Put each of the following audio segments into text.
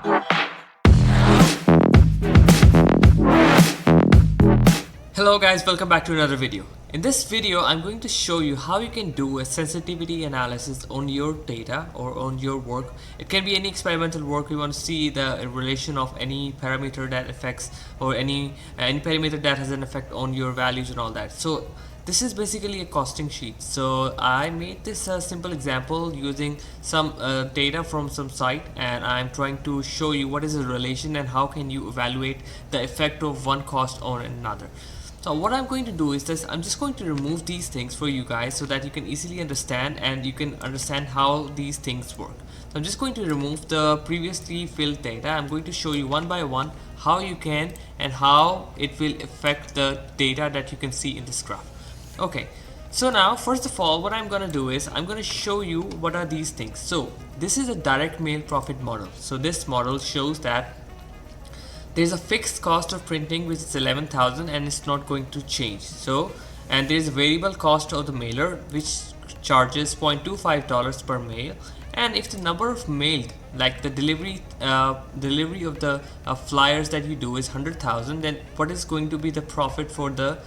Hello guys, welcome back to another video. In this video, I'm going to show you how you can do a sensitivity analysis on your data or on your work. It can be any experimental work. You want to see the relation of any parameter that affects, or any parameter that has an effect on your values and all that. So this is basically a costing sheet. So I made this simple example using some data from some site, and I'm trying to show you what is the relation and how can you evaluate the effect of one cost on another. So what I'm going to do is this, I'm just going to remove these things for you guys so that you can easily understand and you can understand how these things work. So I'm just going to remove the previously filled data. I'm going to show you one by one how you can and how it will affect the data that you can see in this graph. Okay, so now first of all what I'm going to do is I'm going to show you what are these things. So this is a direct mail profit model. So this model shows that there's a fixed cost of printing which is 11,000 and it's not going to change. So, and there's a variable cost of the mailer which charges $0.25 per mail, and if the number of mailed, like the delivery of the flyers that you do is 100,000, then what is going to be the profit for the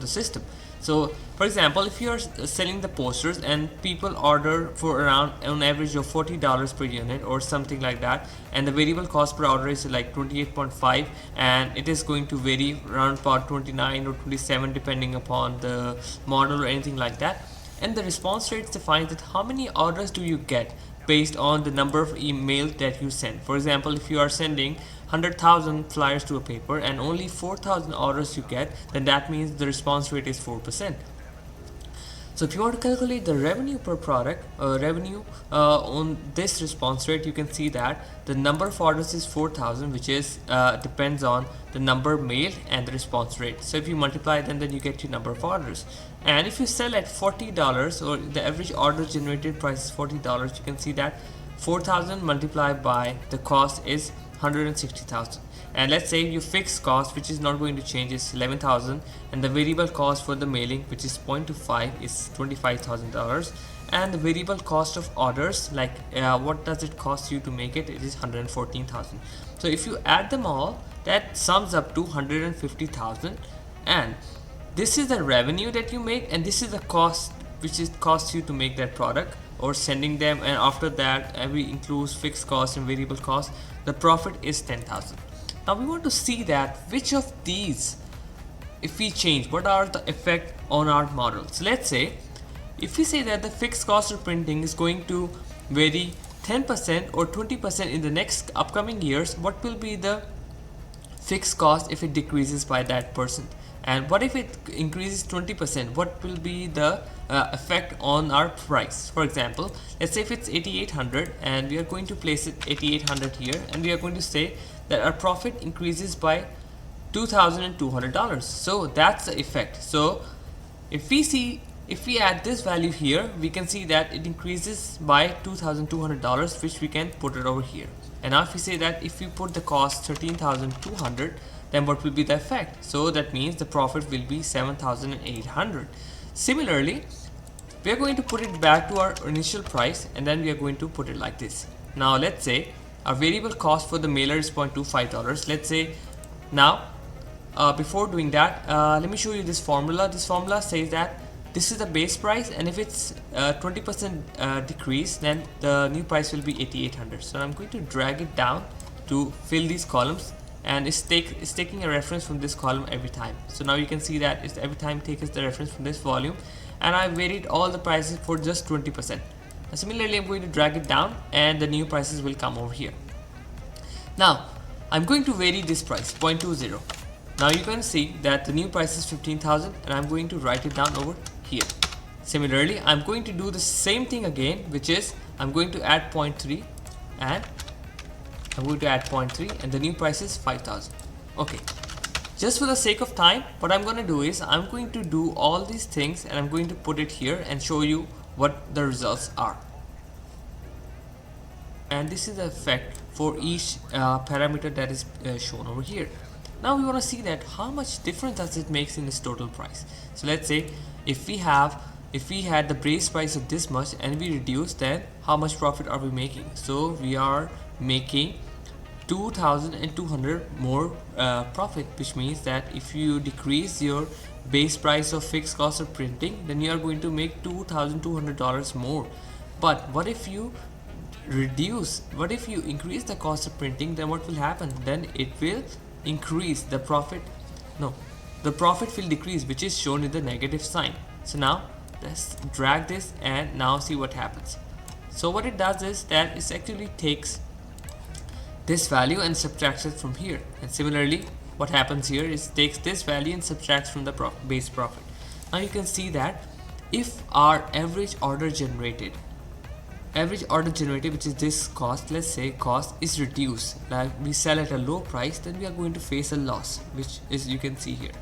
system? So for example, if you are selling the posters and people order for around on average of $40 per unit or something like that, and the variable cost per order is like 28.5, and it is going to vary around about 29 or 27 depending upon the model or anything like that, and the response rate defines that how many orders do you get based on the number of emails that you send. For example, if you are sending 100,000 flyers to a paper and only 4,000 orders you get, then that means the response rate is 4%. So if you want to calculate the revenue per product, on this response rate, you can see that the number of orders is 4,000, which is depends on the number mailed and the response rate. So if you multiply them, then you get your number of orders. And if you sell at $40, or the average order generated price is $40, you can see that 4,000 multiplied by the cost is 160,000. And let's say your fixed cost, which is not going to change, is 11,000, and the variable cost for the mailing, which is 0.25, is $25,000, and the variable cost of orders, like what does it cost you to make it, it is 114,000. So if you add them all, that sums up to 150,000, and this is the revenue that you make, and this is the cost which is costs you to make that product or sending them, and after that every includes fixed cost and variable cost. The profit is 10,000. Now we want to see that which of these, if we change, what are the effect on our model. So let's say if we say that the fixed cost of printing is going to vary 10% or 20% in the next upcoming years, what will be the fixed cost if it decreases by that percent? And what if it increases 20%? What will be the effect on our price? For example, let's say if it's 8,800 and we are going to place it 8,800 here, and we are going to say that our profit increases by $2,200. So that's the effect. So if we add this value here, we can see that it increases by $2,200, which we can put it over here. And now if we say that if we put the cost 13,200, then what will be the effect? So that means the profit will be 7,800. Similarly, we are going to put it back to our initial price, and then we are going to put it like this. Now let's say our variable cost for the mailer is $0.25. Let's say now before doing that, let me show you this formula. This formula says that this is the base price, and if it's 20% decrease, then the new price will be 8,800. So I'm going to drag it down to fill these columns, and it's taking a reference from this column every time. So now you can see that it's every time takes the reference from this volume, and I varied all the prices for just 20%. Similarly, I'm going to drag it down and the new prices will come over here. Now I'm going to vary this price 0.20. Now you can see that the new price is 15,000, and I'm going to write it down over here. Similarly, I'm going to do the same thing again, which is I'm going to add 0.3, and I'm going to add 0.3, and the new price is 5,000. Okay, just for the sake of time, what I'm going to do is I'm going to do all these things, and I'm going to put it here and show you what the results are. And this is the effect for each parameter that is shown over here. Now we want to see that how much difference does it makes in this total price. So let's say if we had the base price of this much and we reduce, then how much profit are we making? So we are making 2,200 more profit, which means that if you decrease your base price of fixed cost of printing, then you are going to make $2,200 more. But what if you increase the cost of printing? Then what will happen? Then it will increase the profit. No, the profit will decrease, which is shown in the negative sign. So now let's drag this and now see what happens. So what it does is that it actually takes this value and subtracts it from here, and similarly what happens here is takes this value and subtracts from the base profit. Now you can see that if our average order generated, which is this cost, let's say cost is reduced, like we sell at a low price, then we are going to face a loss, which is you can see here.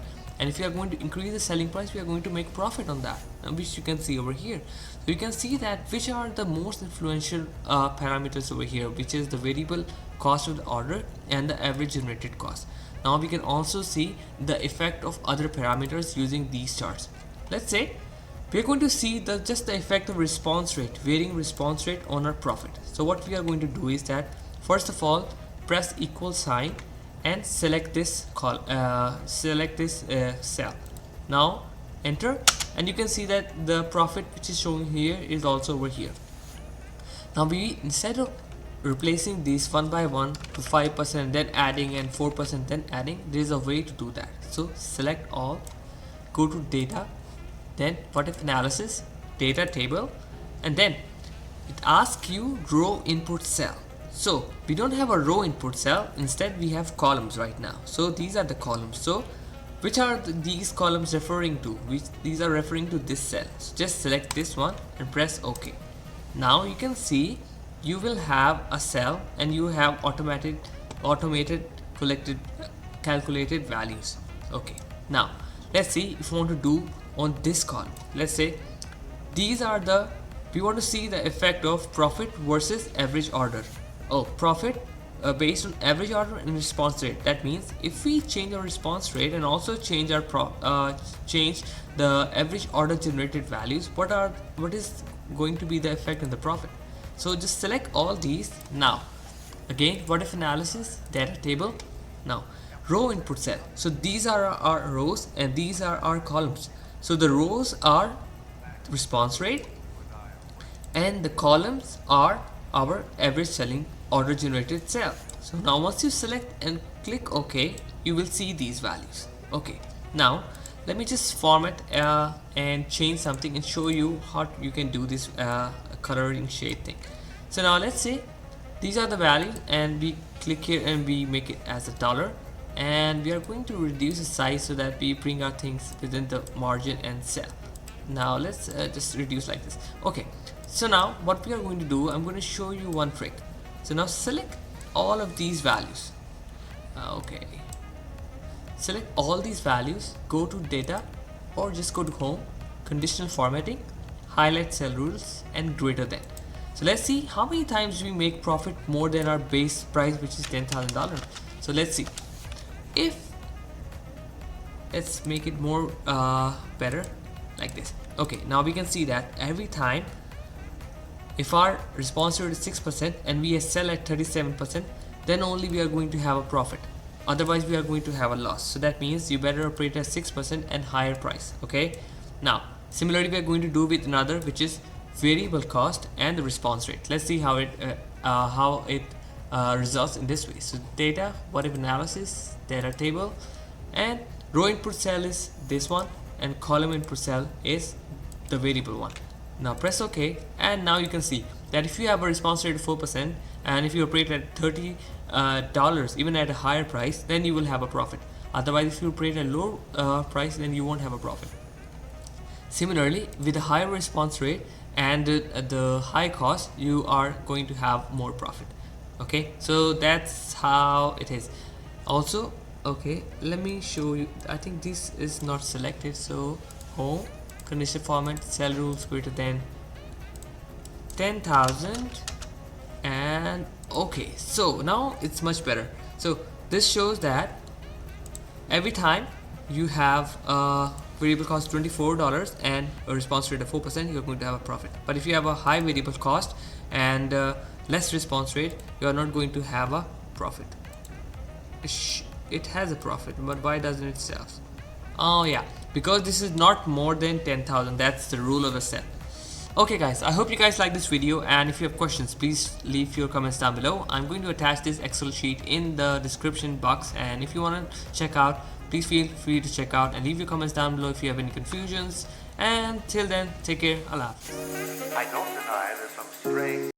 And if you are going to increase the selling price, we are going to make profit on that, which you can see over here. So you can see that which are the most influential parameters over here, which is the variable cost of the order and the average generated cost. Now we can also see the effect of other parameters using these charts. Let's say we are going to see just the effect of response rate, varying response rate on our profit. So what we are going to do is that first of all press equal sign and select this cell. Now enter, and you can see that the profit which is showing here is also over here. Now we, instead of replacing these one by one to 5%, then adding, and 4%, then adding, there is a way to do that. So select all, go to data, then what if analysis, data table, and then it asks you row input cell. So we don't have a row input cell, instead we have columns right now. So these are the columns. So which are these columns referring to? These are referring to this cell. So just select this one and press OK. Now you can see you will have a cell and you have automated calculated values. Okay, now let's see if we want to do on this column. Let's say we want to see the effect of profit versus average order. Profit based on average order and response rate. That means if we change our response rate and also change our change the average order generated values, what is going to be the effect on the profit? So just select all these. Now again, what if analysis, data table, now row input cell. So these are our rows and these are our columns. So the rows are response rate and the columns are our average selling order generated cell. So now once you select and click OK, you will see these values. Okay, now let me just format and change something and show you how you can do this coloring shade thing. So now let's say these are the values and we click here and we make it as $1, and we are going to reduce the size so that we bring our things within the margin and cell. Now let's just reduce like this. Okay, so now what we are going to do, I'm going to show you one trick. So now select all of these values. Okay, select all these values, go to data or just go to home, conditional formatting, highlight cell rules and greater than. So let's see how many times we make profit more than our base price, which is $10,000. So let's see let's make it more better like this. Okay, now we can see that every time if our response rate is 6% and we sell at 37%, then only we are going to have a profit, otherwise we are going to have a loss. So that means you better operate at 6% and higher price. Okay, now similarly we are going to do with another, which is variable cost and the response rate. Let's see how it results in this way. So data, what if analysis, data table, and row input cell is this one and column input cell is the variable one. Now press OK, and now you can see that if you have a response rate of 4% and if you operate at $30 even at a higher price, then you will have a profit. Otherwise if you operate at a low price, then you won't have a profit. Similarly, with a higher response rate and the high cost, you are going to have more profit. Okay, so that's how it is. Also, okay, let me show you. I think this is not selected. So home, conditional format, cell rules greater than 10,000, and okay, so now it's much better. So this shows that every time you have a variable cost $24 and a response rate of 4%, you're going to have a profit. But if you have a high variable cost and less response rate, you are not going to have a profit. It has a profit, but why doesn't it sell? Oh yeah, because this is not more than 10,000. That's the rule of the set. Okay guys, I hope you guys like this video, and if you have questions, please leave your comments down below. I'm going to attach this Excel sheet in the description box, and if you want to check out, please feel free to check out and leave your comments down below if you have any confusions. And till then, take care. Allah. I don't deny there's some strange